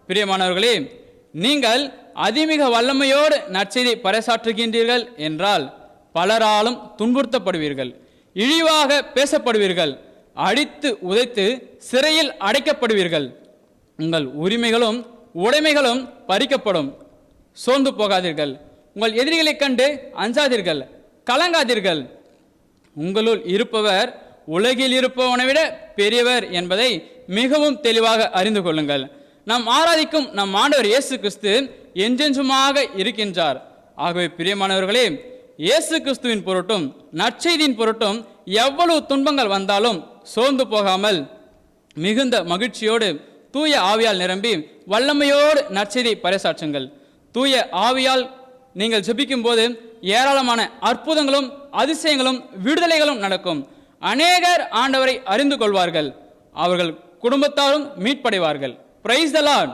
பிரியமானவர்களே, நீங்கள் அதிமிக வல்லமையோடு நற்செய்தி பறைசாற்றுகின்றீர்கள் என்றால் பலராலும் துன்புறுத்தப்படுவீர்கள், இழிவாக பேசப்படுவீர்கள், அடித்து உதைத்து சிறையில் அடைக்கப்படுவீர்கள், உங்கள் உரிமைகளும் உடைமைகளும் பறிக்கப்படும். சோர்ந்து போகாதீர்கள். உங்கள் எதிரிகளைக் கண்டு அஞ்சாதீர்கள், கலங்காதீர்கள். உங்களுள் இருப்பவர் உலகில் இருப்பவனை விட பெரியவர் என்பதை மிகவும் தெளிவாக அறிந்து கொள்ளுங்கள். நாம் ஆராதிக்கும் நம் ஆண்டவர் இயேசு கிறிஸ்து என்றென்றுமாக இருக்கின்றார். ஆகவே பிரியமானவர்களே, இயேசு கிறிஸ்துவின் பொருட்டும் நற்செய்தியின் பொருட்டும் எவ்வளவு துன்பங்கள் வந்தாலும் சோர்ந்து போகாமல் மிகுந்த மகிழ்ச்சியோடு தூய ஆவியால் நிரம்பி வல்லமையோடு நற்செய்தி பறைசாற்றுங்கள். தூய ஆவியால் நீங்கள் ஜெபிக்கும் போது ஏராளமான அற்புதங்களும் அதிசயங்களும் விடுதலைகளும் நடக்கும். அநேகர் ஆண்டவரை அறிந்து கொள்வார்கள், அவர்கள் குடும்பத்தாரும் மீட்படைவார்கள். Praise the Lord.